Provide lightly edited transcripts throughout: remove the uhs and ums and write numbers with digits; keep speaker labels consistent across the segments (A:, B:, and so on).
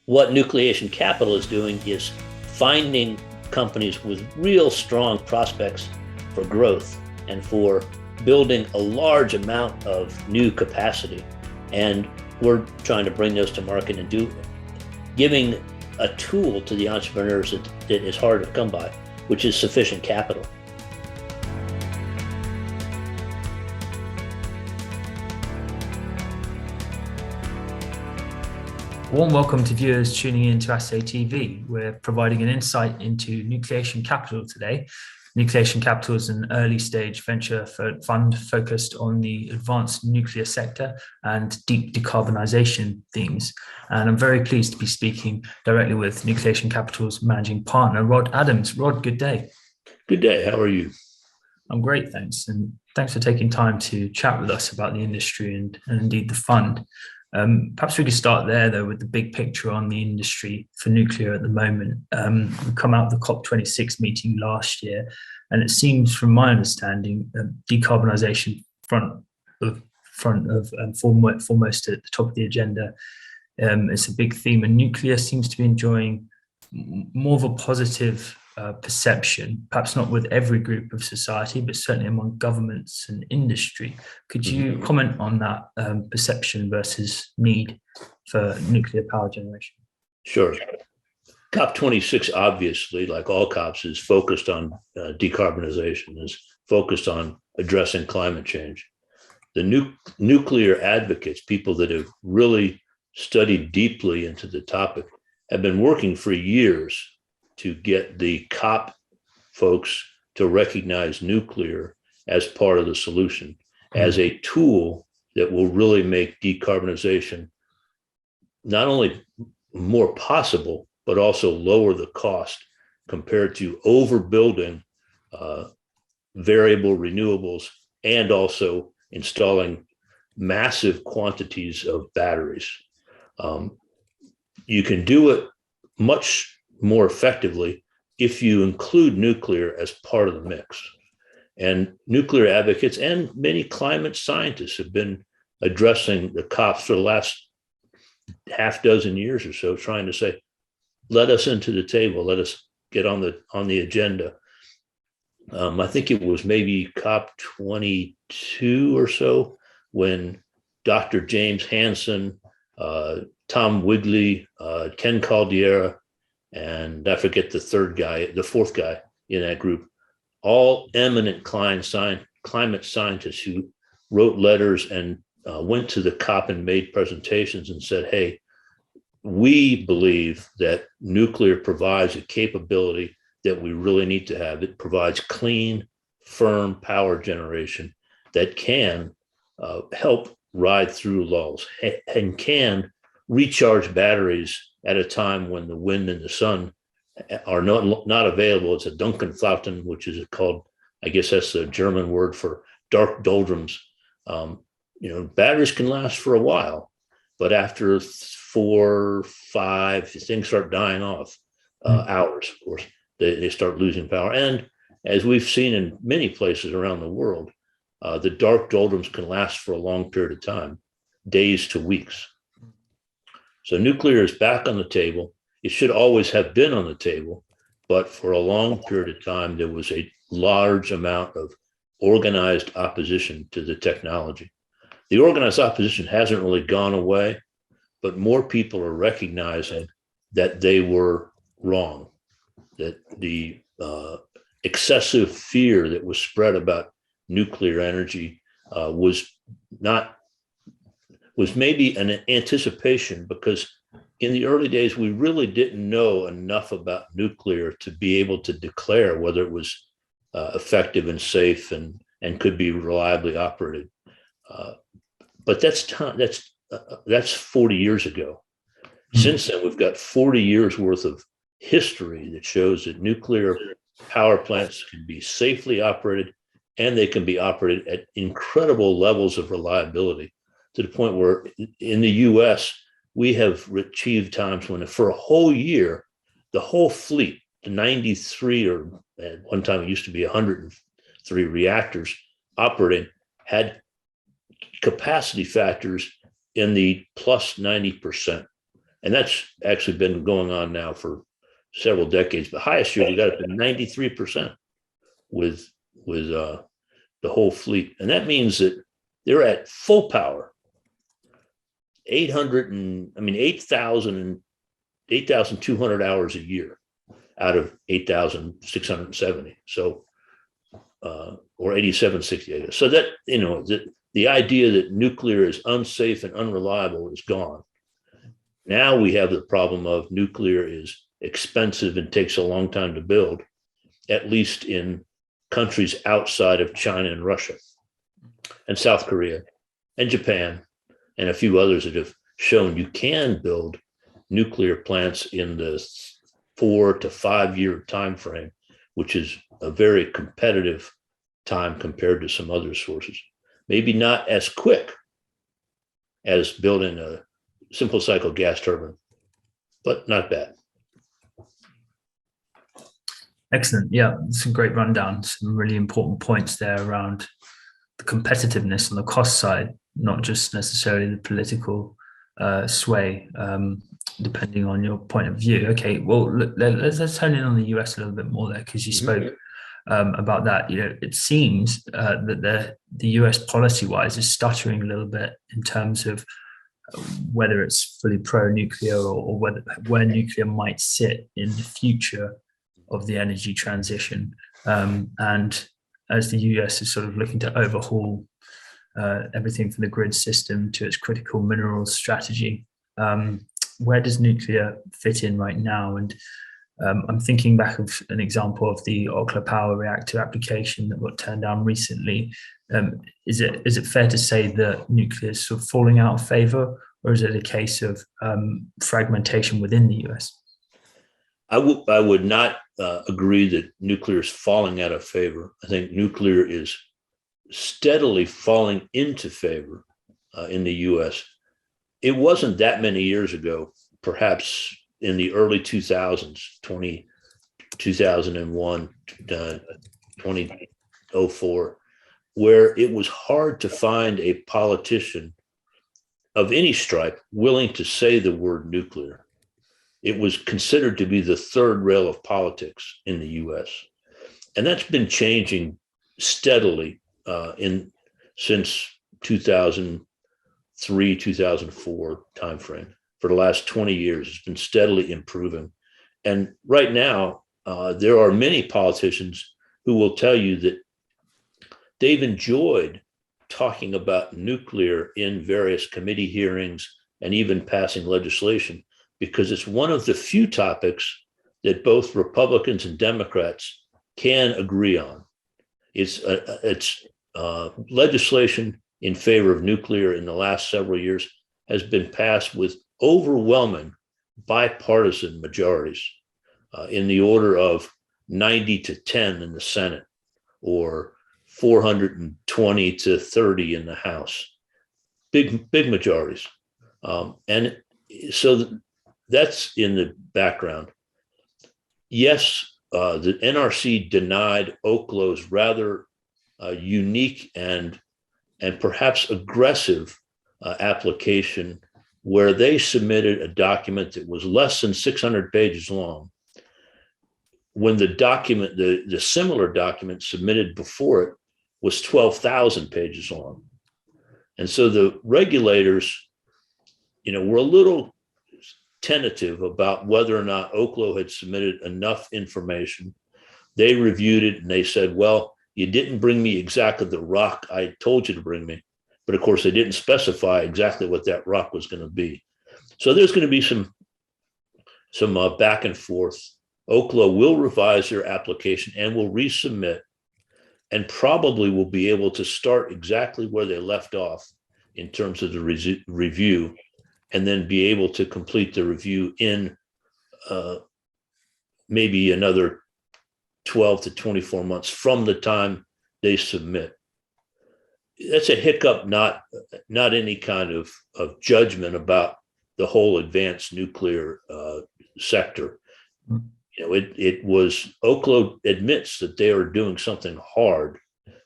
A: what Nucleation Capital is doing is finding companies with real strong prospects for growth and for building a large amount of new capacity. And we're trying to bring those to market and giving a tool to the entrepreneurs that is hard to come by, which is sufficient capital.
B: Warm welcome to viewers tuning in to Assay TV. We're providing an insight into Nucleation Capital today. Nucleation Capital is an early stage venture fund focused on the advanced nuclear sector and deep decarbonisation themes. And I'm very pleased to be speaking directly with Nucleation Capital's managing partner, Rod Adams. Rod, good day.
A: Good day. How are you?
B: I'm great, thanks. And thanks for taking time to chat with us about the industry and indeed the fund. Perhaps we could start there, though, with the big picture on the industry for nuclear at the moment. We come out of the COP26 meeting last year, and it seems, from my understanding, decarbonisation foremost at the top of the agenda. It's a big theme, and nuclear seems to be enjoying more of a positive perception, perhaps not with every group of society, but certainly among governments and industry. Could you comment on that perception versus need for nuclear power generation?
A: Sure. COP26, obviously, like all COPs, is focused on decarbonization, is focused on addressing climate change. The nuclear advocates, people that have really studied deeply into the topic, have been working for years to get the COP folks to recognize nuclear as part of the solution, as a tool that will really make decarbonization not only more possible, but also lower the cost compared to overbuilding variable renewables and also installing massive quantities of batteries. You can do it much more effectively if you include nuclear as part of the mix. And nuclear advocates and many climate scientists have been addressing the COPs for the last half dozen years or so, trying to say, let us into the table, let us get on the agenda. I think it was maybe COP 22 or so when Dr. James Hansen, Tom Wigley, Ken Caldeira, and I forget the fourth guy in that group, all eminent climate scientists who wrote letters and went to the COP and made presentations and said, hey, we believe that nuclear provides a capability that we really need to have. It provides clean, firm power generation that can help ride through lulls and can recharge batteries at a time when the wind and the sun are not available. It's a Dunkelflauten, which is called, I guess that's the German word for dark doldrums. Batteries can last for a while, but after 4, 5, things start dying off. Hours, of course, they start losing power. And as we've seen in many places around the world, the dark doldrums can last for a long period of time, days to weeks. So nuclear is back on the table. It should always have been on the table, but for a long period of time, there was a large amount of organized opposition to the technology. The organized opposition hasn't really gone away, but more people are recognizing that they were wrong, that the excessive fear that was spread about nuclear energy was maybe an anticipation, because in the early days, we really didn't know enough about nuclear to be able to declare whether it was effective and safe and could be reliably operated. But that's 40 years ago. Since then, we've got 40 years worth of history that shows that nuclear power plants can be safely operated, and they can be operated at incredible levels of reliability, to the point where in the US, we have achieved times when for a whole year, the whole fleet, the 93, or at one time it used to be 103 reactors operating, had capacity factors in the plus 90%. And that's actually been going on now for several decades. The highest year we got up to 93% with the whole fleet. And that means that they're at full power, 8,200 hours a year out of 8,670. So, or 8,768. So that, the idea that nuclear is unsafe and unreliable is gone. Now we have the problem of nuclear is expensive and takes a long time to build, at least in countries outside of China and Russia and South Korea and Japan and a few others that have shown you can build nuclear plants in the 4 to 5 year time frame, which is a very competitive time compared to some other sources. Maybe not as quick as building a simple cycle gas turbine, but not bad.
B: Excellent. Yeah, it's a great rundown. Some really important points there around the competitiveness on the cost side, not just necessarily the political sway, depending on your point of view. Okay, well, let's turn in on the US a little bit more there, because you spoke about that. It seems that the US policy-wise is stuttering a little bit in terms of whether it's fully pro-nuclear or where nuclear might sit in the future of the energy transition. And as the US is sort of looking to overhaul everything from the grid system to its critical minerals strategy, where does nuclear fit in right now? And I'm thinking back of an example of the Oklo power reactor application that got turned down recently. Is it fair to say that nuclear is sort of falling out of favor, or is it a case of fragmentation within the US?
A: I would not agree that nuclear is falling out of favor. I think nuclear is steadily falling into favor in the US. It wasn't that many years ago, perhaps in the early 2000s, 2001, 2004, where it was hard to find a politician of any stripe willing to say the word nuclear. It was considered to be the third rail of politics in the US. And that's been changing steadily since 2003, 2004 timeframe. For the last 20 years, it's been steadily improving. And right now, there are many politicians who will tell you that they've enjoyed talking about nuclear in various committee hearings and even passing legislation, because it's one of the few topics that both Republicans and Democrats can agree on. It's legislation in favor of nuclear in the last several years has been passed with overwhelming bipartisan majorities in the order of 90-10 in the Senate, or 420-30 in the House. Big majorities. And so that's in the background. Yes, the NRC denied Oklo's rather unique and perhaps aggressive application, where they submitted a document that was less than 600 pages long, when the document, the similar document submitted before it, was 12,000 pages long. And so the regulators, were a little tentative about whether or not Oklo had submitted enough information. They reviewed it and they said, well, you didn't bring me exactly the rock I told you to bring me. But of course, they didn't specify exactly what that rock was going to be. So there's going to be some back and forth. Oklo will revise their application and will resubmit, and probably will be able to start exactly where they left off in terms of the review, and then be able to complete the review in maybe another 12 to 24 months from the time they submit. That's a hiccup, not any kind of judgment about the whole advanced nuclear sector. It was, Oklo admits that they are doing something hard,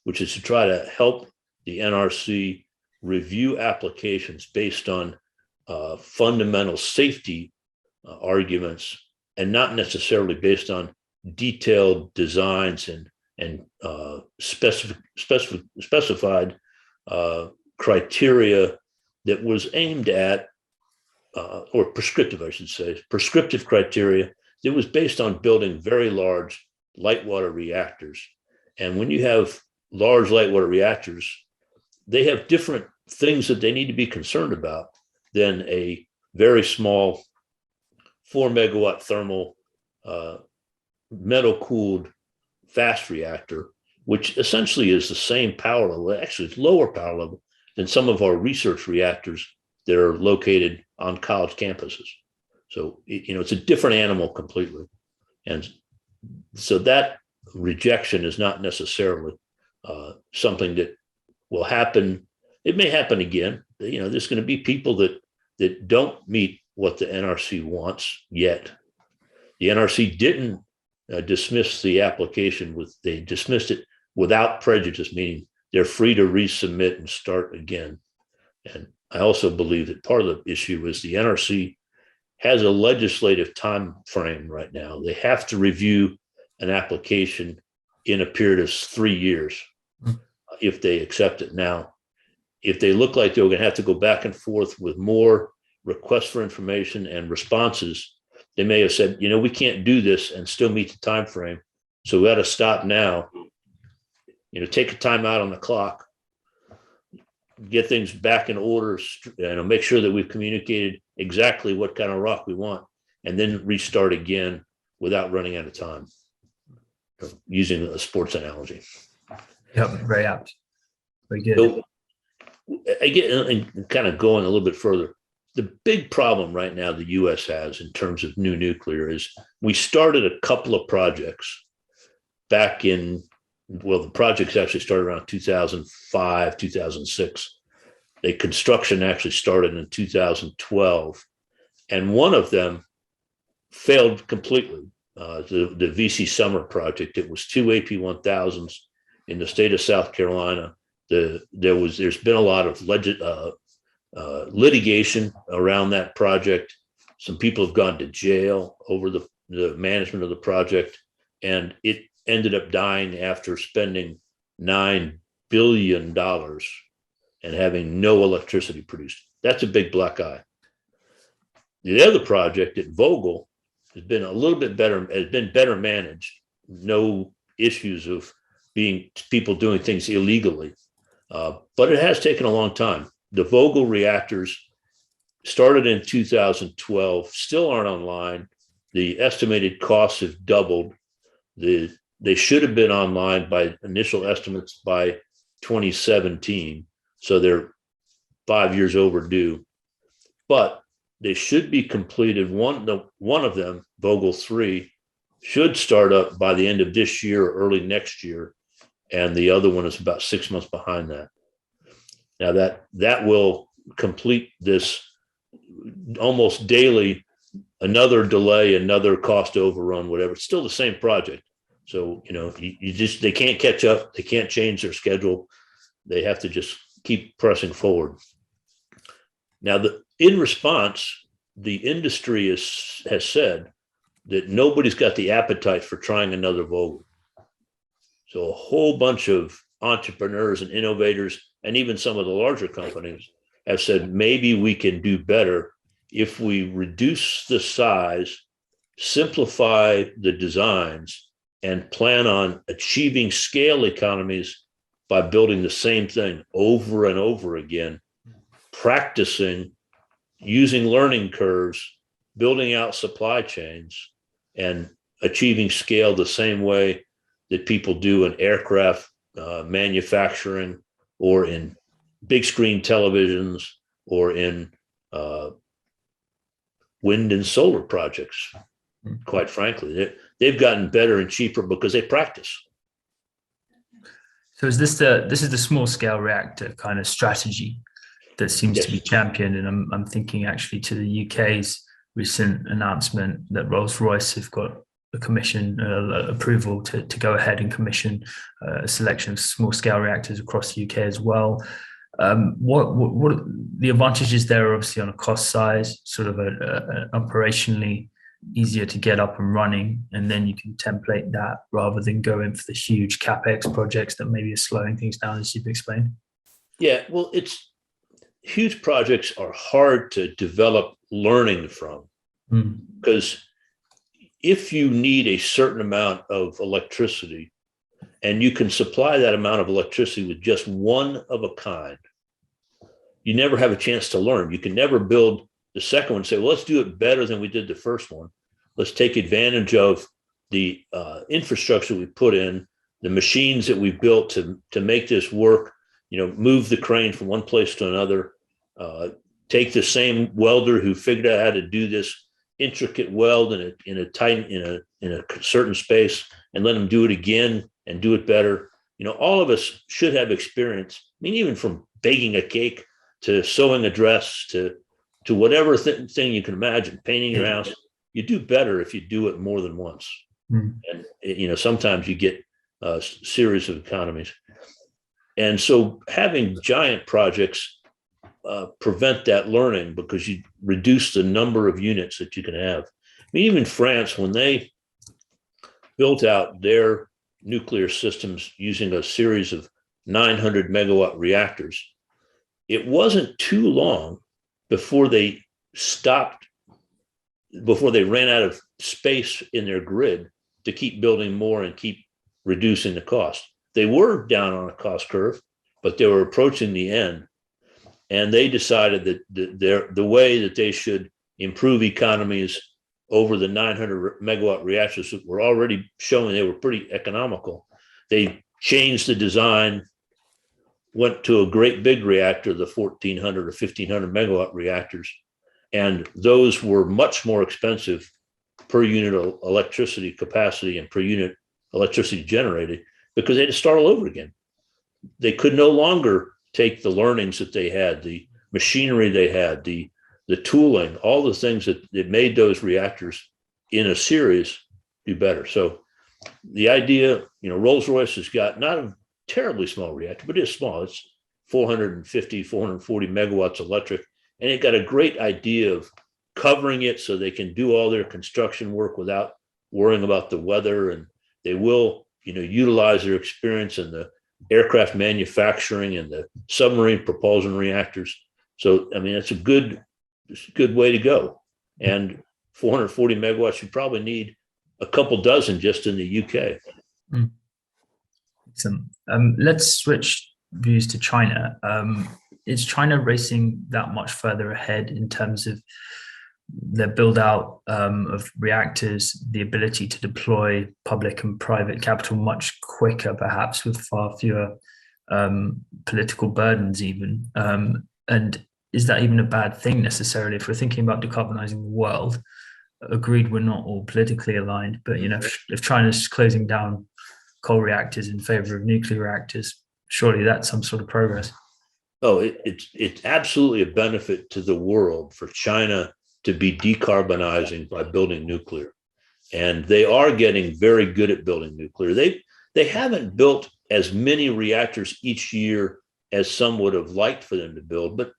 A: which is to try to help the NRC review applications based on fundamental safety arguments, and not necessarily based on detailed designs and specified criteria that was aimed at, or prescriptive, I should say, prescriptive criteria that was based on building very large light water reactors. And when you have large light water reactors, they have different things that they need to be concerned about than a very small 4 megawatt thermal metal cooled fast reactor, which essentially is the same power level. Actually, it's lower power level than some of our research reactors that are located on college campuses. So, it's a different animal completely. And so that rejection is not necessarily something that will happen. It may happen again. There's going to be people that don't meet what the NRC wants yet. The NRC didn't dismiss the application they dismissed it without prejudice, meaning they're free to resubmit and start again. And I also believe that part of the issue is the NRC has a legislative time frame right now. They have to review an application in a period of 3 years if they accept it. Now, if they look like they're going to have to go back and forth with more requests for information and responses, they may have said, we can't do this and still meet the time frame. So we got to stop now, take a time out on the clock, get things back in order, make sure that we've communicated exactly what kind of rock we want, and then restart again without running out of time, using a sports analogy.
B: Yep, very apt. Very good.
A: So, again, and kind of going a little bit further, the big problem right now the U.S. has in terms of new nuclear is we started a couple of projects back in, the projects actually started around 2005, 2006. The construction actually started in 2012. And one of them failed completely, the VC Summer project. It was 2 AP1000s in the state of South Carolina. There's been a lot of litigation around that project. Some people have gone to jail over the management of the project, and it ended up dying after spending $9 billion and having no electricity produced. That's a big black eye. The other project at Vogtle has been a little bit better, has been better managed. No issues of people doing things illegally, but it has taken a long time. The Vogtle reactors started in 2012, still aren't online. The estimated costs have doubled. They should have been online by initial estimates by 2017. So they're 5 years overdue, but they should be completed. One of them, Vogtle 3, should start up by the end of this year or early next year. And the other one is about 6 months behind that. Now that will complete this almost daily, another delay, another cost overrun, whatever. It's still the same project. So, they can't catch up. They can't change their schedule. They have to just keep pressing forward. Now, in response, the industry has said that nobody's got the appetite for trying another Vogtle. So a whole bunch of entrepreneurs and innovators, and even some of the larger companies, have said maybe we can do better if we reduce the size, simplify the designs, and plan on achieving scale economies by building the same thing over and over again, practicing, using learning curves, building out supply chains, and achieving scale the same way that people do in aircraft manufacturing, or in big screen televisions, or in wind and solar projects. Quite frankly, they've gotten better and cheaper because they practice.
B: So is this is the small scale reactor kind of strategy that seems to be championed? And I'm thinking actually to the UK's recent announcement that Rolls-Royce have got a commission approval to go ahead and commission a selection of small scale reactors across the UK as well. What are the advantages there are obviously on a cost size, sort of a operationally easier to get up and running, and then you can template that rather than go in for the huge capex projects that maybe are slowing things down, as you've explained.
A: Yeah, well, it's huge projects are hard to develop learning from because if you need a certain amount of electricity and you can supply that amount of electricity with just one of a kind, you never have a chance to learn. You can never build the second one and say, well, let's do it better than we did the first one. Let's take advantage of the infrastructure we put in, the machines that we built to make this work, move the crane from one place to another, take the same welder who figured out how to do this intricate weld in a certain space and let them do it again and do it better. All of us should have experience. I mean, even from baking a cake to sewing a dress to whatever thing you can imagine, painting your house, you do better if you do it more than once. And sometimes you get a series of economies. And so having giant projects prevent that learning because you reduce the number of units that you can have. I mean, even France, when they built out their nuclear systems using a series of 900 megawatt reactors, it wasn't too long before they ran out of space in their grid to keep building more and keep reducing the cost. They were down on a cost curve, but they were approaching the end. And they decided that the way that they should improve economies over the 900 megawatt reactors that were already showing they were pretty economical, they changed the design, went to a great big reactor, the 1400 or 1500 megawatt reactors. And those were much more expensive per unit of electricity capacity and per unit electricity generated because they had to start all over again. They could no longer take the learnings that they had, the machinery they had, the tooling, all the things that made those reactors in a series do better. So the idea, Rolls-Royce has got not a terribly small reactor, but it's small. It's 450, 440 megawatts electric. And it got a great idea of covering it so they can do all their construction work without worrying about the weather. And they will, utilize their experience in the aircraft manufacturing and the submarine propulsion reactors. So, I mean, it's a good way to go. And 440 megawatts, you probably need a couple dozen just in the UK.
B: Excellent. Let's switch views to China. Is China racing that much further ahead in terms of the build out of reactors, the ability to deploy public and private capital much quicker, perhaps with far fewer political burdens even? And is that even a bad thing necessarily if we're thinking about decarbonizing the world? Agreed, we're not all politically aligned, but if China's closing down coal reactors in favor of nuclear reactors, surely that's some sort of progress.
A: Oh, it's absolutely a benefit to the world for China to be decarbonizing by building nuclear. And they are getting very good at building nuclear. They haven't built as many reactors each year as some would have liked for them to build. But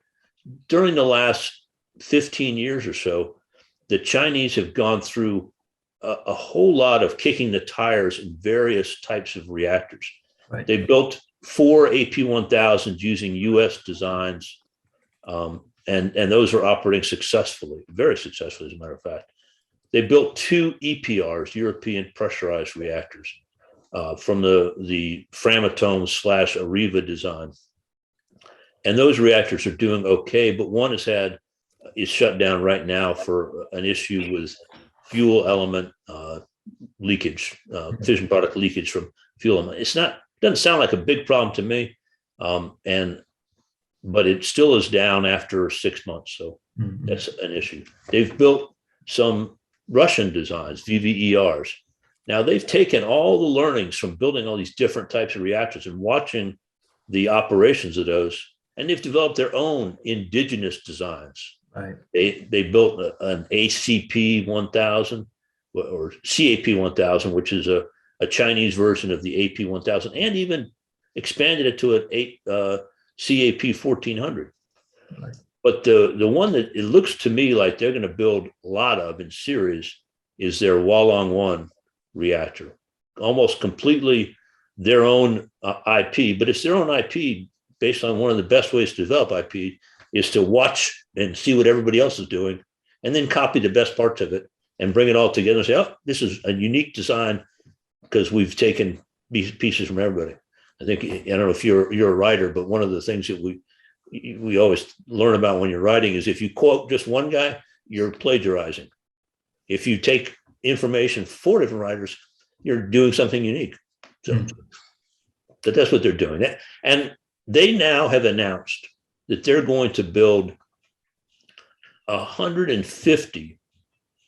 A: during the last 15 years or so, the Chinese have gone through a whole lot of kicking the tires in various types of reactors.
B: Right.
A: They built 4 AP1000s using US designs. And those are operating successfully, very successfully, as a matter of fact. They built 2 EPRs, European pressurized reactors, from the Framatome/Areva design. And those reactors are doing okay, but one is shut down right now for an issue with fuel element leakage, fission product leakage from fuel element. Doesn't sound like a big problem to me, but it still is down after 6 months. So that's an issue. They've built some Russian designs, VVERs. Now they've taken all the learnings from building all these different types of reactors and watching the operations of those, and they've developed their own indigenous designs.
B: Right.
A: They built an ACP 1000 or CAP 1000, which is a Chinese version of the AP 1000, and even expanded it to an CAP 1400.
B: Right.
A: But the one that it looks to me like they're going to build a lot of in series is their Wallong 1 reactor, almost completely their own IP, but it's their own IP based on one of the best ways to develop IP is to watch and see what everybody else is doing and then copy the best parts of it and bring it all together and say, oh, this is a unique design because we've taken pieces from everybody. I think, I don't know if you're a writer, but one of the things that we always learn about when you're writing is if you quote just one guy, you're plagiarizing. If you take information from 4 different writers, you're doing something unique. So, but that's what they're doing. And they now have announced that they're going to build 150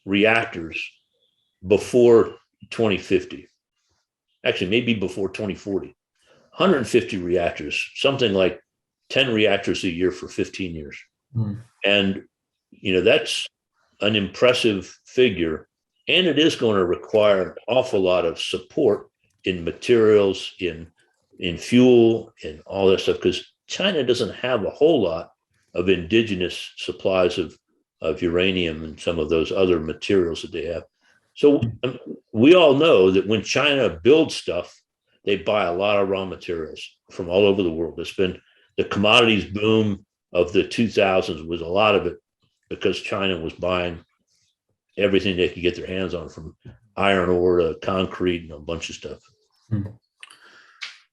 A: reactors before 2050. Actually, maybe before 2040. 150 reactors, something like 10 reactors a year for 15 years. And, that's an impressive figure. And it is going to require an awful lot of support in materials, in fuel, and all that stuff, because China doesn't have a whole lot of indigenous supplies of uranium and some of those other materials that they have. So we all know that when China builds stuff, they buy a lot of raw materials from all over the world. It's been the commodities boom of the 2000s was a lot of it because China was buying everything they could get their hands on, from iron ore to concrete and a bunch of stuff.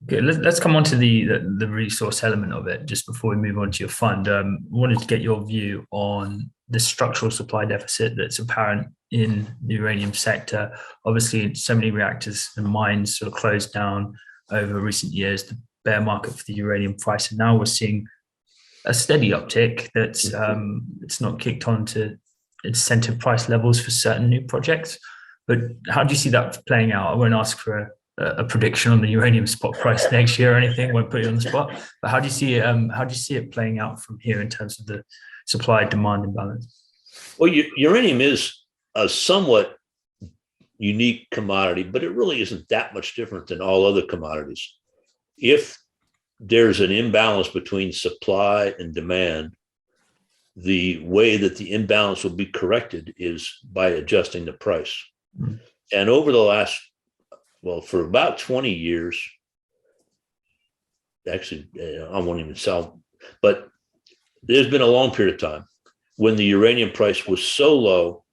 B: Okay, let's come on to the resource element of it just before we move on to your fund. I wanted to get your view on the structural supply deficit that's apparent in the uranium sector. Obviously, so many reactors and mines sort of closed down over recent years, the bear market for the uranium price, and now we're seeing a steady uptick that's it's not kicked on to incentive price levels for certain new projects. But how do you see that playing out? I won't ask for a prediction on the uranium spot price next year or anything. Won't put you on the spot. But how do you see it? How do you see it playing out from here in terms of the supply demand imbalance?
A: Well, uranium is a somewhat unique commodity, but it really isn't that much different than all other commodities. If there's an imbalance between supply and demand, the way that the imbalance will be corrected is by adjusting the price. And over the last, for about 20 years, actually, I won't even sell, but there's been a long period of time when the uranium price was so low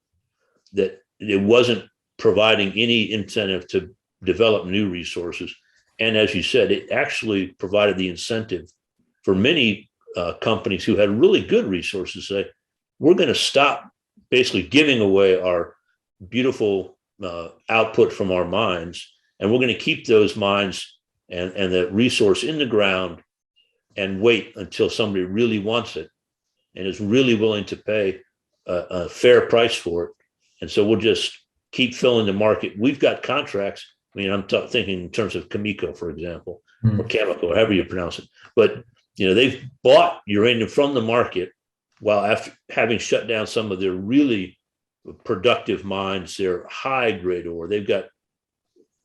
A: that it wasn't providing any incentive to develop new resources. And as you said, it actually provided the incentive for many companies who had really good resources to say, we're going to stop basically giving away our beautiful output from our mines, and we're going to keep those mines and the resource in the ground and wait until somebody really wants it and is really willing to pay a fair price for it. And so we'll just keep filling the market. We've got contracts. I mean, I'm thinking in terms of Cameco, for example, or Chemical, however you pronounce it. But they've bought uranium from the market while after having shut down some of their really productive mines, their high-grade ore. They've got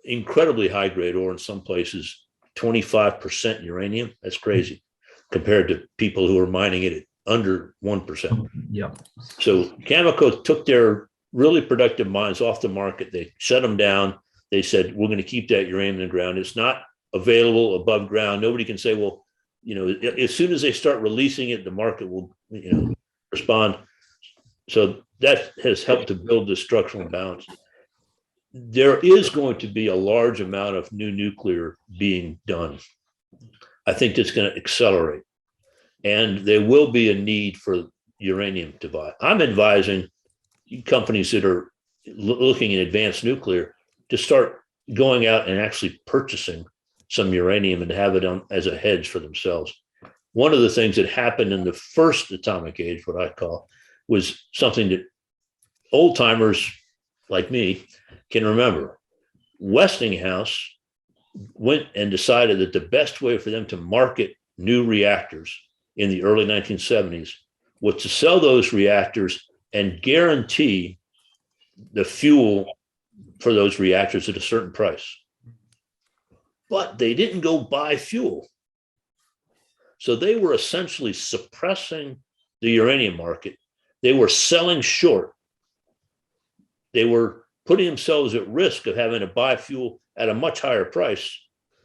A: incredibly high-grade ore in some places, 25% uranium. That's crazy compared to people who are mining it at under 1%.
B: Yeah.
A: So Cameco took their really productive mines off the market. They shut them down. They said, we're going to keep that uranium in the ground. It's not available above ground. Nobody can say, well, as soon as they start releasing it, the market will, respond. So that has helped to build the structural imbalance. There is going to be a large amount of new nuclear being done. I think that's going to accelerate. And there will be a need for uranium to buy. I'm advising companies that are looking at advanced nuclear to start going out and actually purchasing some uranium and have it as a hedge for themselves. One of the things that happened in the first atomic age, what I call, was something that old timers like me can remember. Westinghouse went and decided that the best way for them to market new reactors in the early 1970s was to sell those reactors and guarantee the fuel for those reactors at a certain price. But they didn't go buy fuel. So they were essentially suppressing the uranium market. They were selling short. They were putting themselves at risk of having to buy fuel at a much higher price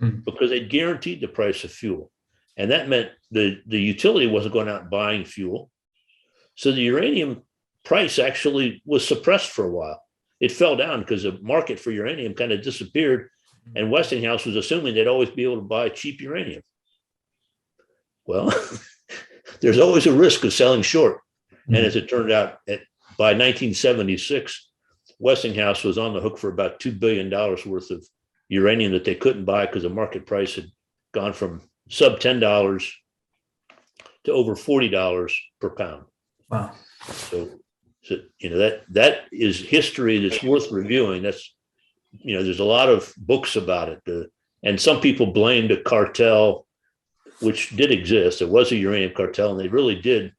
A: because they guaranteed the price of fuel. And that meant the utility wasn't going out and buying fuel. So the uranium price actually was suppressed for a while. It fell down because the market for uranium kind of disappeared, and Westinghouse was assuming they'd always be able to buy cheap uranium. Well, there's always a risk of selling short. And as it turned out, by 1976, Westinghouse was on the hook for about $2 billion worth of uranium that they couldn't buy because the market price had gone from sub $10 to over $40 per pound.
B: Wow.
A: So that is history that's worth reviewing. That's, there's a lot of books about it. And some people blamed a cartel, which did exist. There was a uranium cartel, and they really did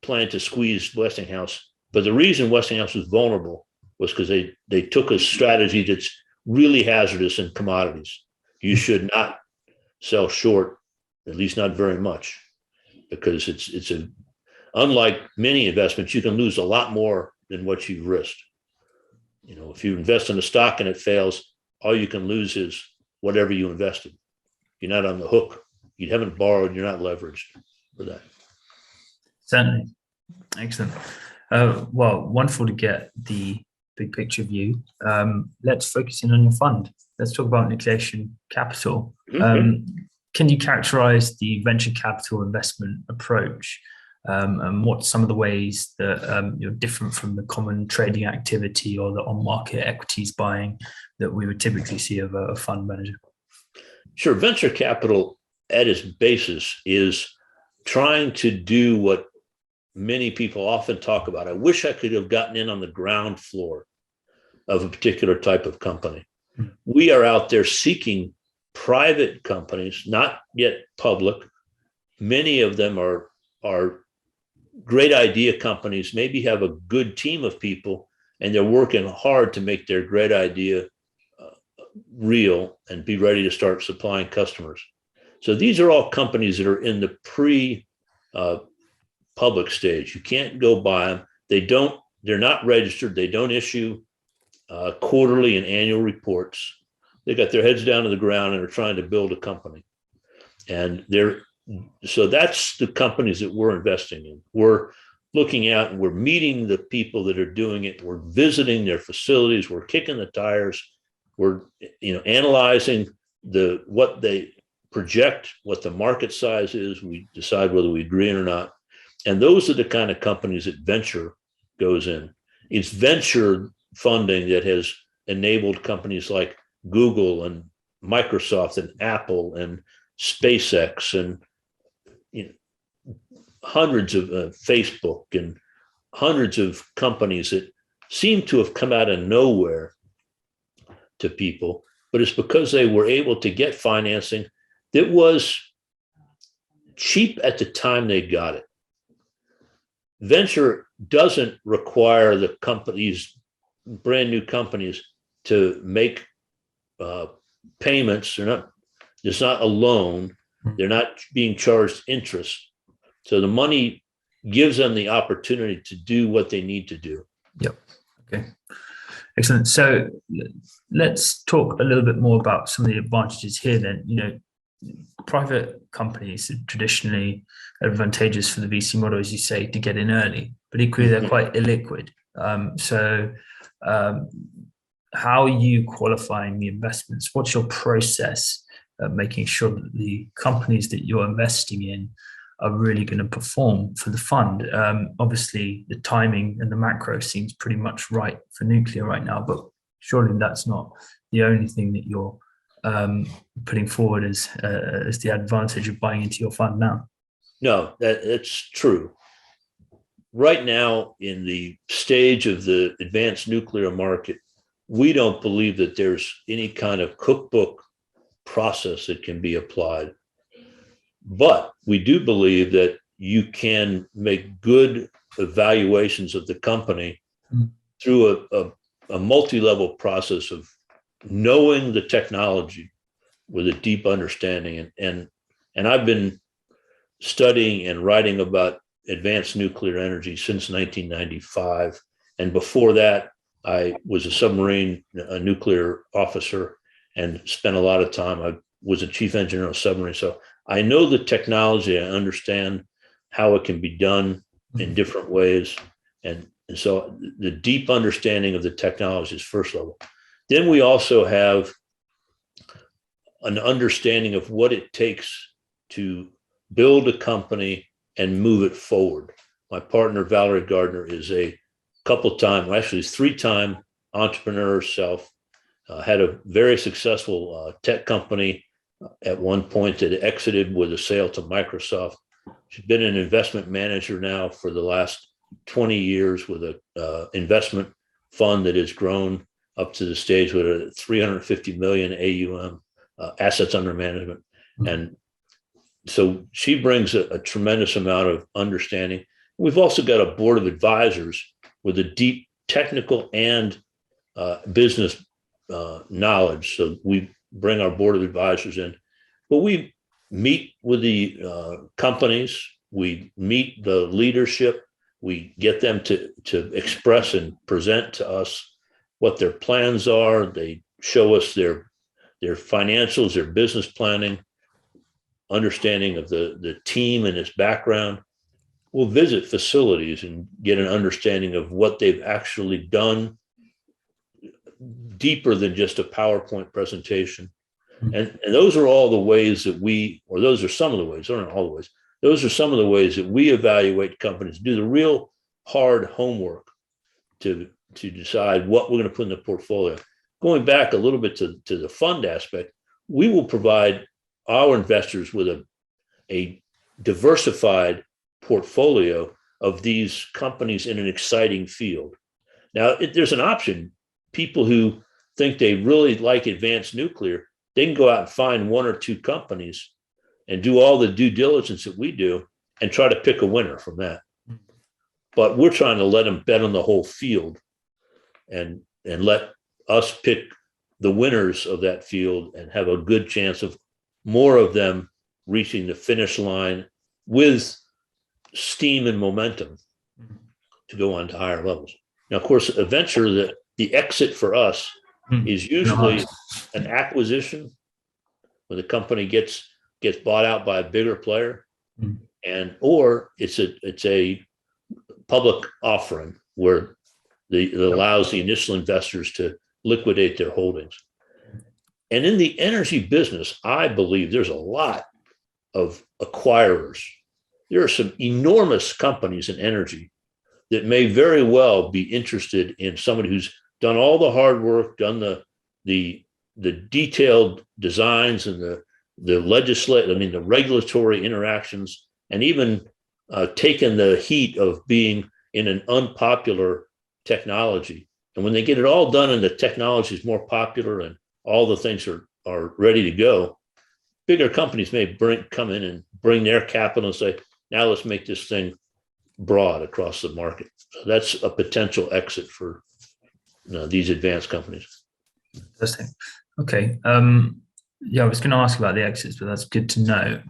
A: plan to squeeze Westinghouse. But the reason Westinghouse was vulnerable was because they took a strategy that's really hazardous in commodities. You should not sell short, at least not very much, because it's unlike many investments, you can lose a lot more than what you've risked. If you invest in a stock and it fails, all you can lose is whatever you invested. You're not on the hook. You haven't borrowed. You're not leveraged for that.
B: Certainly. Excellent. Well, wonderful to get the big picture view. Let's focus in on your fund. Let's talk about Nucleation Capital. Can you characterize the venture capital investment approach and what some of the ways that you're different from the common trading activity or the on-market equities buying that we would typically see of a fund manager?
A: Sure. Venture capital at its basis is trying to do what many people often talk about. I wish I could have gotten in on the ground floor of a particular type of company. We are out there seeking private companies, not yet public. Many of them are great idea companies, maybe have a good team of people, and they're working hard to make their great idea real and be ready to start supplying customers. So these are all companies that are in the pre-public stage. You can't go buy them. They're not registered. They don't issue quarterly and annual reports. They got their heads down to the ground and are trying to build a company. And so that's the companies that we're investing in. We're looking at and we're meeting the people that are doing it. We're visiting their facilities. We're kicking the tires. We're analyzing what they project, what the market size is. We decide whether we agree or not. And those are the kind of companies that venture goes in. It's venture funding that has enabled companies like Google and Microsoft and Apple and SpaceX and hundreds of Facebook and hundreds of companies that seem to have come out of nowhere to people, but it's because they were able to get financing that was cheap at the time they got it. Venture doesn't require the companies, brand new companies, to make payments. It's not a loan. They're not being charged interest. So the money gives them the opportunity to do what they need to do.
B: Yep. Okay. Excellent. So let's talk a little bit more about some of the advantages here then. Private companies are traditionally advantageous for the VC model, as you say, to get in early, but equally they're quite illiquid. How are you qualifying the investments? What's your process of making sure that the companies that you're investing in are really going to perform for the fund? Obviously, the timing and the macro seems pretty much right for nuclear right now, but surely that's not the only thing that you're putting forward as the advantage of buying into your fund now.
A: No, that's true. Right now, in the stage of the advanced nuclear market, we don't believe that there's any kind of cookbook process that can be applied. But we do believe that you can make good evaluations of the company through a multi-level process of knowing the technology with a deep understanding. And I've been studying and writing about advanced nuclear energy since 1995. And before that, I was a nuclear officer, and spent a lot of time. I was a chief engineer on a submarine. So I know the technology. I understand how it can be done in different ways. And so the deep understanding of the technology is first level. Then we also have an understanding of what it takes to build a company and move it forward. My partner, Valerie Gardner, is a actually 3-time entrepreneur herself, had a very successful tech company at one point that exited with a sale to Microsoft. She's been an investment manager now for the last 20 years with an investment fund that has grown up to the stage with a 350 million AUM, assets under management. And so she brings a tremendous amount of understanding. We've also got a board of advisors with a deep technical and business knowledge. So we bring our board of advisors in, but we meet with the companies, we meet the leadership, we get them to express and present to us what their plans are. They show us their financials, their business planning, understanding of the team and its background. We'll visit facilities and get an understanding of what they've actually done, deeper than just a PowerPoint presentation. And those are all the ways that those are some of the ways, they're not all the ways. Those are some of the ways that we evaluate companies, do the real hard homework to decide what we're going to put in the portfolio. Going back a little bit to the fund aspect, we will provide our investors with a diversified portfolio of these companies in an exciting field. Now, there's an option. People who think they really like advanced nuclear, they can go out and find 1 or 2 companies and do all the due diligence that we do and try to pick a winner from that. But we're trying to let them bet on the whole field and let us pick the winners of that field and have a good chance of more of them reaching the finish line with steam and momentum to go on to higher levels. Now, of course, a venture, the exit for us is usually an acquisition when the company gets bought out by a bigger player, or it's a public offering where it allows the initial investors to liquidate their holdings. And in the energy business, I believe there's a lot of acquirers. There are some enormous companies in energy that may very well be interested in somebody who's done all the hard work, done the detailed designs and the regulatory interactions, and even taken the heat of being in an unpopular technology. And when they get it all done and the technology is more popular and all the things are ready to go, bigger companies may come in and bring their capital and say, now let's make this thing broad across the market. So that's a potential exit for these advanced companies.
B: Interesting. Okay. Yeah, I was going to ask about the exits, but that's good to know.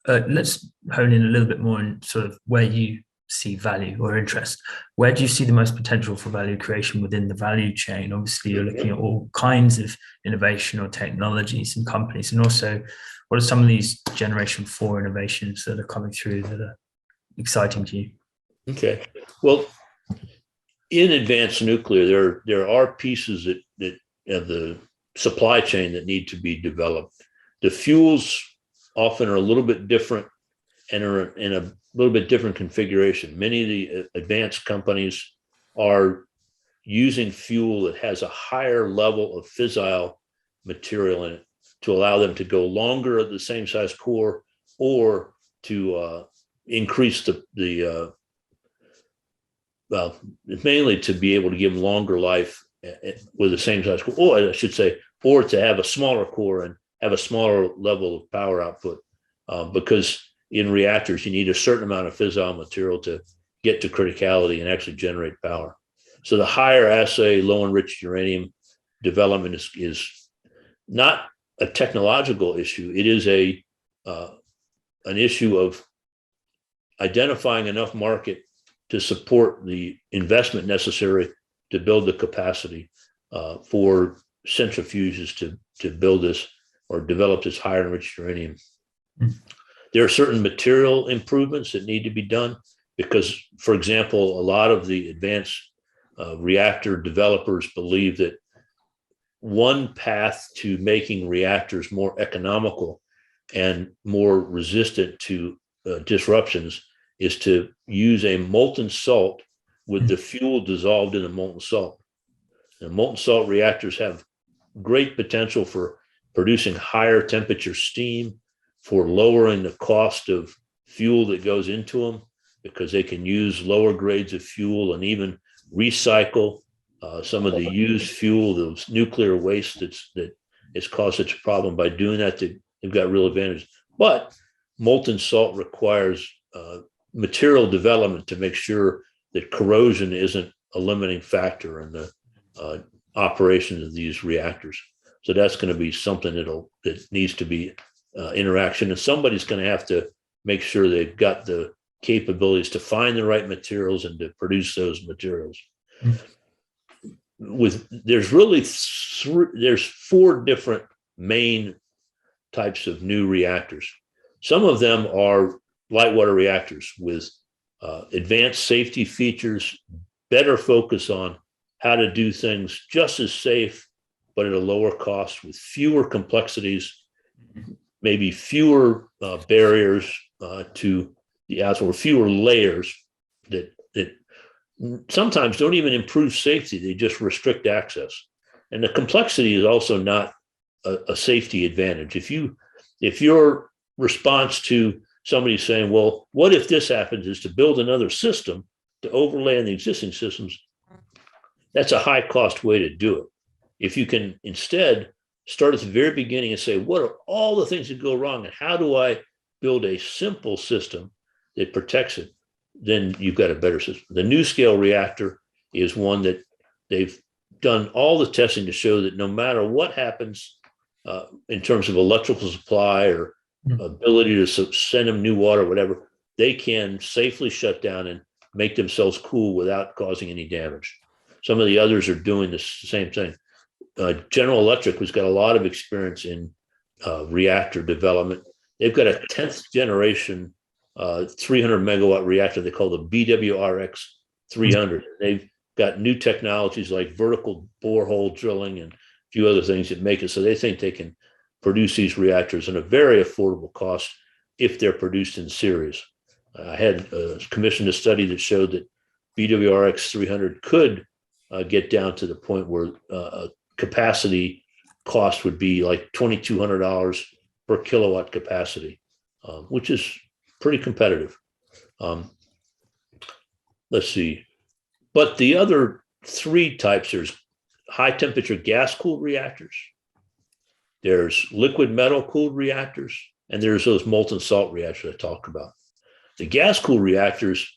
B: Let's hone in a little bit more on sort of where you see value or interest. Where do you see the most potential for value creation within the value chain? Obviously, you're looking at all kinds of innovation or technologies and companies, and also what are some of these generation 4 innovations that are coming through that are exciting to you?
A: Okay. Well, in advanced nuclear, there are pieces that of the supply chain that need to be developed. The fuels often are a little bit different and are in a little bit different configuration. Many of the advanced companies are using fuel that has a higher level of fissile material in it to allow them to go longer at the same size core, or to increase mainly to be able to give them longer life with the same size core, or I should say, or to have a smaller core and have a smaller level of power output, because in reactors, you need a certain amount of fissile material to get to criticality and actually generate power. So the higher assay, low enriched uranium development is not a technological issue. It is an issue of identifying enough market to support the investment necessary to build the capacity for centrifuges to build this or develop this higher enriched uranium. There are certain material improvements that need to be done because, for example, a lot of the advanced reactor developers believe that one path to making reactors more economical and more resistant to disruptions is to use a molten salt with the fuel dissolved in the molten salt. And molten salt reactors have great potential for producing higher temperature steam, for lowering the cost of fuel that goes into them, because they can use lower grades of fuel and even recycle some of the used fuel, those nuclear waste that has caused such a problem. By doing that, they've got real advantage. But molten salt requires material development to make sure that corrosion isn't a limiting factor in the operation of these reactors. So that's going to be something that needs to be interaction, and somebody's going to have to make sure they've got the capabilities to find the right materials and to produce those materials. There's 4 different main types of new reactors. Some of them are light water reactors with advanced safety features, better focus on how to do things just as safe, but at a lower cost with fewer complexities, maybe fewer barriers to the outside, or fewer layers that sometimes don't even improve safety. They just restrict access. And the complexity is also not a safety advantage. If your response to somebody saying, well, what if this happens, is to build another system to overlay on the existing systems, that's a high cost way to do it. If you can instead start at the very beginning and say, what are all the things that go wrong and how do I build a simple system that protects it, then you've got a better system. The NuScale reactor is one that they've done all the testing to show that no matter what happens in terms of electrical supply or ability to send them new water, whatever, they can safely shut down and make themselves cool without causing any damage. Some of the others are doing the same thing. General Electric has got a lot of experience in reactor development. They've got a 10th generation 300 megawatt reactor they call the BWRX 300. They've got new technologies like vertical borehole drilling and a few other things that make it so they think they can produce these reactors at a very affordable cost if they're produced in series. I had commissioned a study that showed that BWRX 300 could get down to the point where capacity cost would be like $2,200 per kilowatt capacity, which is pretty competitive. Let's see. But the other 3 types, there's high temperature gas cooled reactors, there's liquid metal cooled reactors, and there's those molten salt reactors I talked about. The gas cooled reactors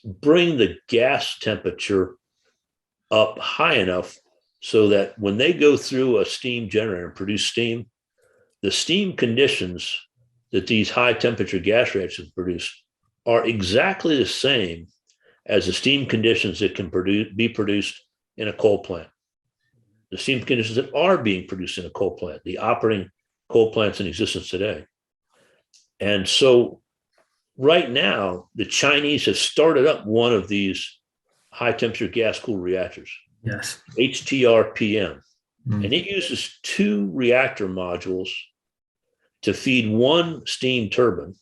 A: bring the gas temperature up high enough so that when they go through a steam generator and produce steam, the steam conditions that these high temperature gas reactors produce are exactly the same as the steam conditions that can be produced in a coal plant. The steam conditions that are being produced in a coal plant, the operating coal plants in existence today. And so right now, the Chinese have started up one of these high temperature gas cooled reactors.
B: Yes.
A: HTRPM. And it uses 2 reactor modules to feed 1 steam turbine.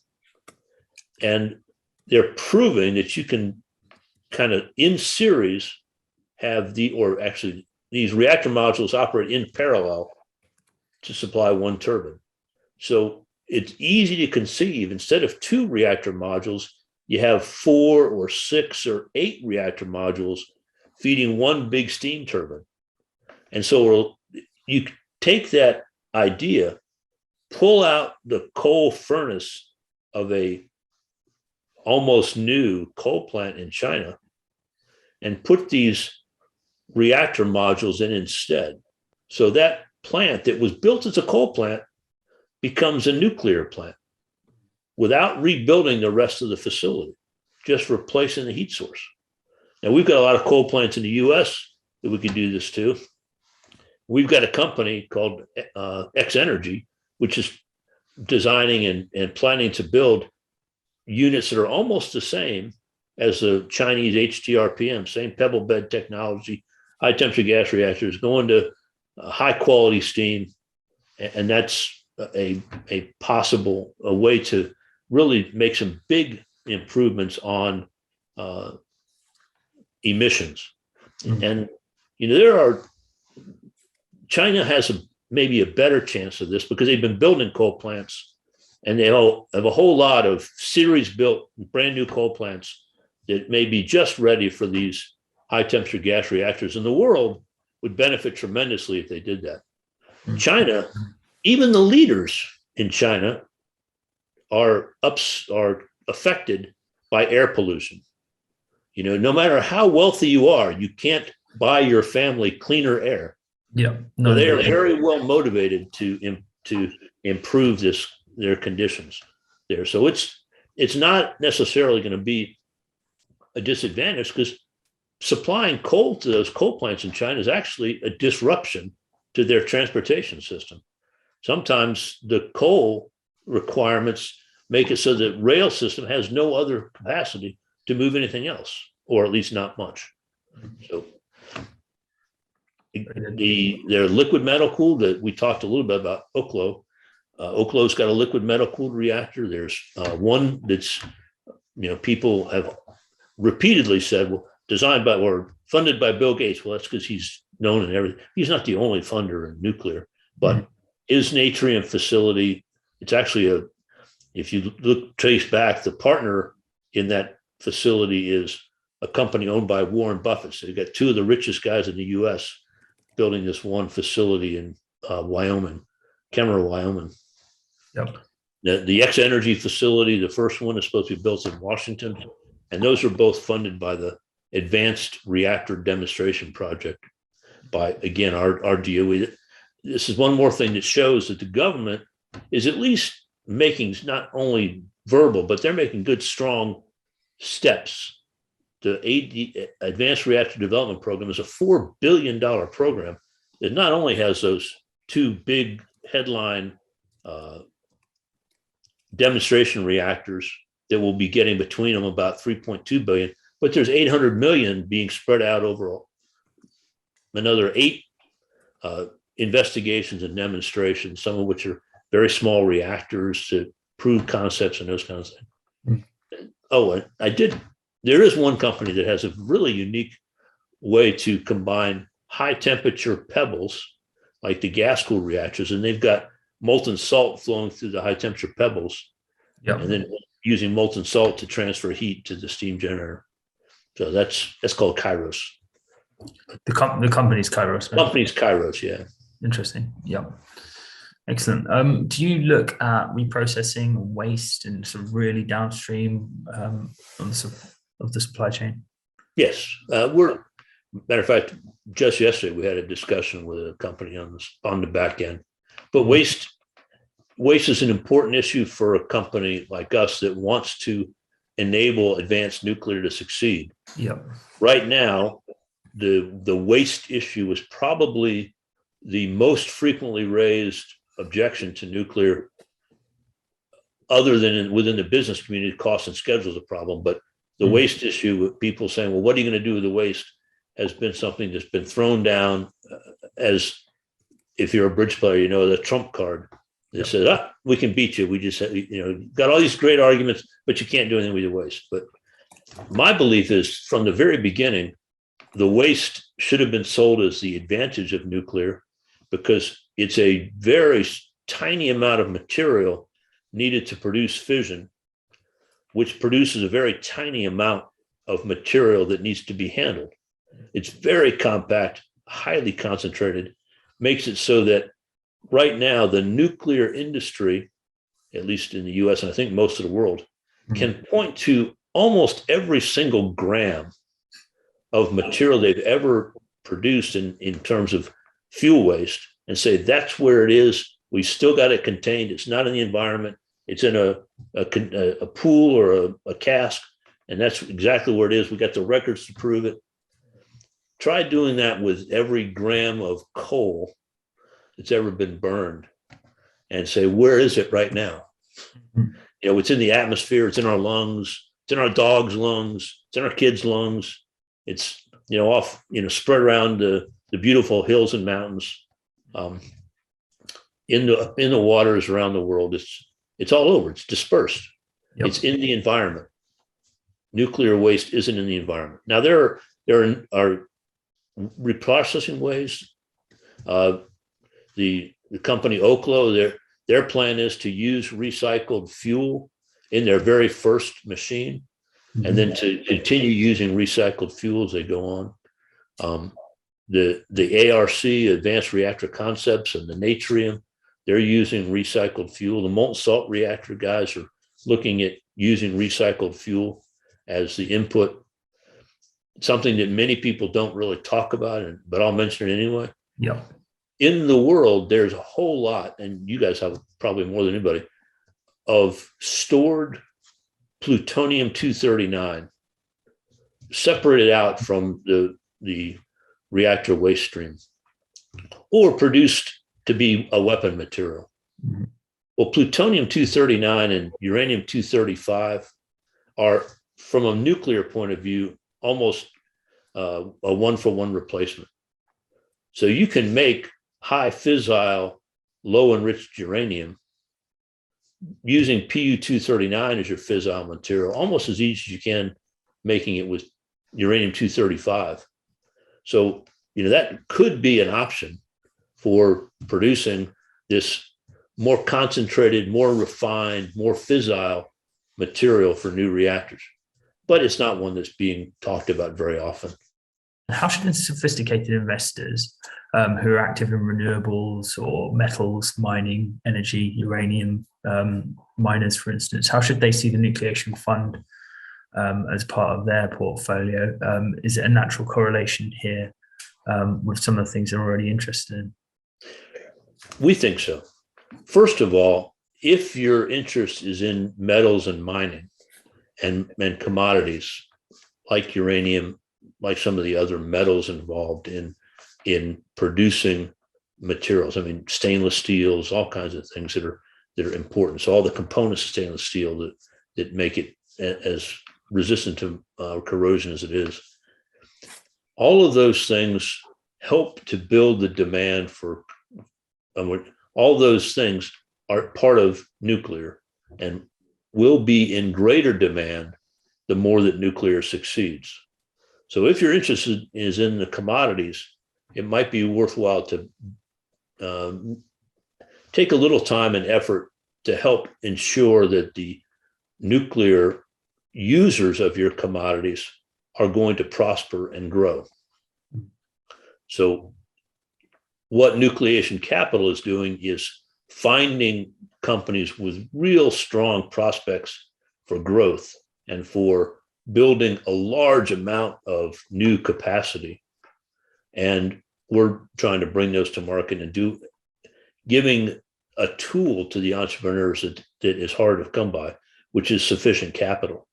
A: And they're proving that you can kind of in series have these reactor modules operate in parallel to supply 1 turbine. So it's easy to conceive, instead of 2 reactor modules, you have 4 or 6 or 8 reactor modules feeding 1 big steam turbine. And so you take that idea, pull out the coal furnace of a almost new coal plant in China and put these reactor modules in instead. So that plant that was built as a coal plant becomes a nuclear plant. without rebuilding the rest of the facility, just replacing the heat source. Now, we've got a lot of coal plants in the US that we can do this to. We've got a company called X Energy, which is designing and planning to build units that are almost the same as the Chinese HTRPM, same pebble bed technology, high temperature gas reactors going to high quality steam. And that's a possible way to really make some big improvements on emissions. And, China has maybe a better chance of this because they've been building coal plants, and they have a whole lot of series built brand new coal plants that may be just ready for these high temperature gas reactors. And the world would benefit tremendously if they did that. China, even the leaders in China are affected by air pollution. No matter how wealthy you are, you can't buy your family cleaner air.
B: Yeah,
A: no, they are very well motivated to improve their conditions there. So it's not necessarily going to be a disadvantage, because supplying coal to those coal plants in China is actually a disruption to their transportation system. Sometimes the coal requirements make it so that rail system has no other capacity to move anything else, or at least not much. So they're liquid metal cooled. That we talked a little bit about Oklo. Oklo's got a liquid metal cooled reactor. There's one that's, people have repeatedly said, well, designed by or funded by Bill Gates. Well, that's because he's known and everything. He's not the only funder in nuclear, but his Natrium facility, it's actually if you trace back, the partner in that facility is a company owned by Warren Buffett. So you've got two of the richest guys in the US building this one facility in Wyoming, Kemmerer, Wyoming.
B: Yep.
A: The X Energy facility, the first one, is supposed to be built in Washington. And those are both funded by the Advanced Reactor Demonstration Project by, again, our DOE. This is one more thing that shows that the government is at least making not only verbal, but they're making good, strong steps. The Advanced Reactor Development Program is a $4 billion program that not only has those two big headline demonstration reactors that will be getting between them about 3.2 billion, but there's 800 million being spread out over another 8 investigations and demonstrations, some of which are very small reactors to prove concepts and those kinds of things. Oh, there is one company that has a really unique way to combine high temperature pebbles, like the gas cooled reactors, and they've got molten salt flowing through the high temperature pebbles, and then using molten salt to transfer heat to the steam generator. So that's called Kairos.
B: The company's Kairos.
A: Right? Company's Kairos, yeah.
B: Interesting. Yeah. Excellent. Do you look at reprocessing waste and sort of really downstream of the supply chain?
A: Yes. Matter of fact, just yesterday we had a discussion with a company on the back end. But waste is an important issue for a company like us that wants to enable advanced nuclear to succeed.
B: Yep.
A: Right now, the waste issue is probably the most frequently raised objection to nuclear, other than within the business community. Cost and schedule is a problem, but the waste issue, with people saying, well, what are you going to do with the waste, has been something that's been thrown down as, if you're a bridge player, the trump card that says, we can beat you. We just, got all these great arguments, but you can't do anything with your waste. But my belief is, from the very beginning, the waste should have been sold as the advantage of nuclear, because it's a very tiny amount of material needed to produce fission, which produces a very tiny amount of material that needs to be handled. It's very compact, highly concentrated, makes it so that right now the nuclear industry, at least in the US and I think most of the world, can point to almost every single gram of material they've ever produced in terms of fuel waste and say, that's where it is. We still got it contained. It's not in the environment. It's in a pool or a cask, and that's exactly where it is. We got the records to prove it. Try doing that with every gram of coal that's ever been burned and say, where is it right now? It's in the atmosphere, it's in our lungs, it's in our dog's lungs, it's in our kids' lungs. It's, off, spread around the beautiful hills and mountains, in the waters around the world. It's all over, it's dispersed. Yep. It's in the environment. Nuclear waste isn't in the environment. Now there are reprocessing ways. The company Oklo, their plan is to use recycled fuel in their very first machine, and then to continue using recycled fuel as they go on. The ARC, Advanced Reactor Concepts, and the Natrium, they're using recycled fuel. The molten salt reactor guys are looking at using recycled fuel as the input. Something that many people don't really talk about, but I'll mention it anyway.
B: Yeah.
A: In the world, there's a whole lot, and you guys have probably more than anybody, of stored plutonium-239 separated out from the reactor waste stream or produced to be a weapon material. Mm-hmm. Well, plutonium-239 and uranium-235 are, from a nuclear point of view, almost a one-for-one replacement. So you can make high fissile, low enriched uranium using Pu-239 as your fissile material, almost as easy as you can making it with uranium-235. So, that could be an option for producing this more concentrated, more refined, more fissile material for new reactors. But it's not one that's being talked about very often.
B: How should sophisticated investors who are active in renewables or metals, mining, energy, uranium miners, for instance, how should they see the Nucleation Fund as part of their portfolio? Is it a natural correlation here with some of the things they're already interested in?
A: We think so. First of all, if your interest is in metals and mining and commodities like uranium, like some of the other metals involved in producing materials, stainless steels, all kinds of things that are important. So all the components of stainless steel that make it as resistant to corrosion as it is. All of those things help to build the demand for, all those things are part of nuclear and will be in greater demand the more that nuclear succeeds. So if your interest is in the commodities, it might be worthwhile to take a little time and effort to help ensure that the nuclear users of your commodities are going to prosper and grow. So what Nucleation Capital is doing is finding companies with real strong prospects for growth and for building a large amount of new capacity. And we're trying to bring those to market and giving a tool to the entrepreneurs that is hard to come by, which is sufficient capital.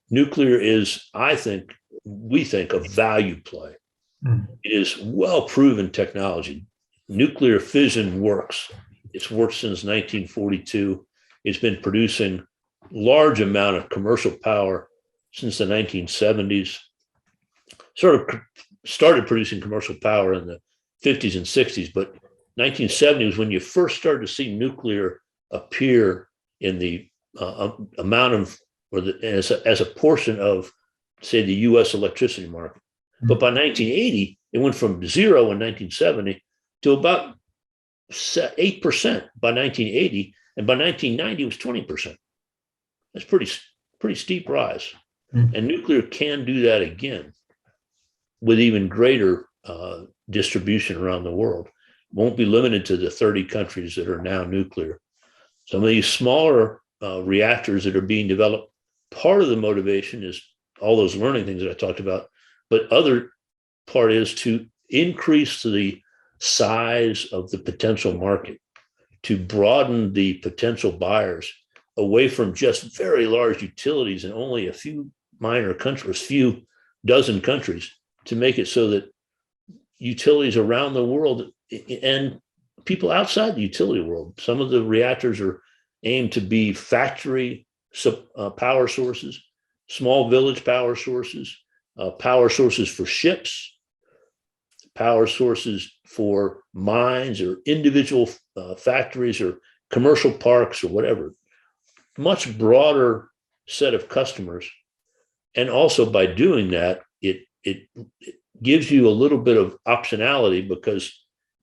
A: Nuclear is, we think, a value play. It is well-proven technology. Nuclear fission works. It's worked since 1942. It's been producing large amount of commercial power since the 1970s. Sort of started producing commercial power in the 50s and 60s, but 1970 was when you first started to see nuclear appear in the amount of, as a portion of, say, the U.S. electricity market. But by 1980, it went from zero in 1970 to about 8% by 1980, and by 1990 it was 20%. That's pretty steep rise. And nuclear can do that again with even greater distribution around the world. It won't be limited to the 30 countries that are now nuclear. Some of these smaller reactors that are being developed, part of the motivation is all those learning things that I talked about, but other part is to increase the size of the potential market. to broaden the potential buyers away from just very large utilities and only a few minor countries, few dozen countries, to make it so that utilities around the world and people outside the utility world, some of the reactors are aimed to be factory power sources, small village power sources for ships, power sources for mines or individual factories or commercial parks or whatever. Much broader set of customers. And also by doing that, it gives you a little bit of optionality, because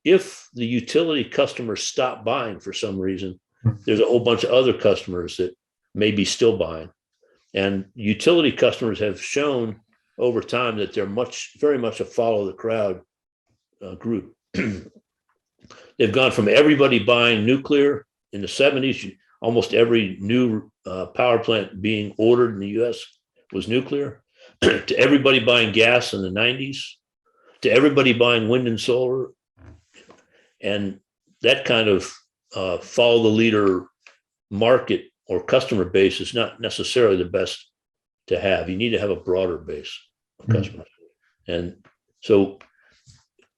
A: if the utility customers stop buying for some reason, there's a whole bunch of other customers that may be still buying. And utility customers have shown over time that they're very much a follow the crowd group. They've gone from everybody buying nuclear in the 70s, almost every new power plant being ordered in the US was nuclear, to everybody buying gas in the 90s, to everybody buying wind and solar. And that kind of follow the leader market or customer base is not necessarily the best to have. You need to have a broader base of customers. And so,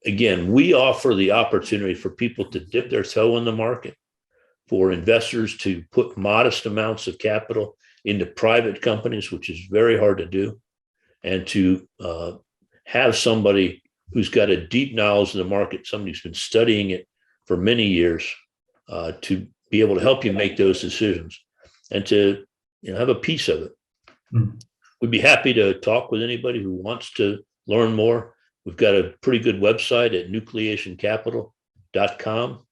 A: again, we offer the opportunity for people to dip their toe in the market, for investors to put modest amounts of capital into private companies, which is very hard to do, and to have somebody who's got a deep knowledge of the market, somebody who's been studying it for many years, to be able to help you make those decisions and to have a piece of it. We'd be happy to talk with anybody who wants to learn more. We've got a pretty good website at nucleationcapital.com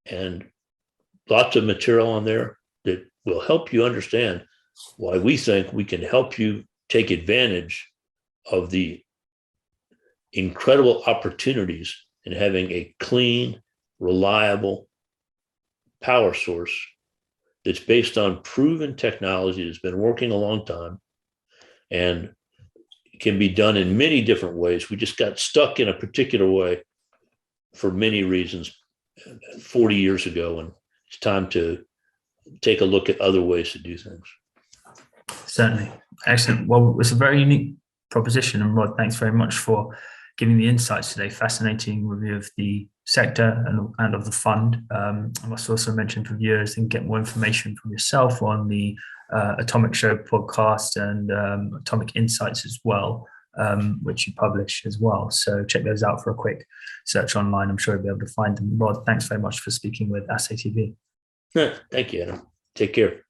A: and lots of material on there that will help you understand why we think we can help you take advantage of the incredible opportunities in having a clean, reliable power source that's based on proven technology that's been working a long time and can be done in many different ways. We just got stuck in a particular way for many reasons 40 years ago, and it's time to take a look at other ways to do things.
B: Certainly. Excellent. Well, it's a very unique proposition. And Rod, thanks very much for giving the insights today. Fascinating review of the sector and of the fund. I must also mention for viewers, they can get more information from yourself on the Atomic Show podcast and Atomic Insights as well, which you publish as well. So check those out for a quick search online. I'm sure you'll be able to find them. Rod, thanks very much for speaking with Assay TV.
A: Thank you, Adam. Take care.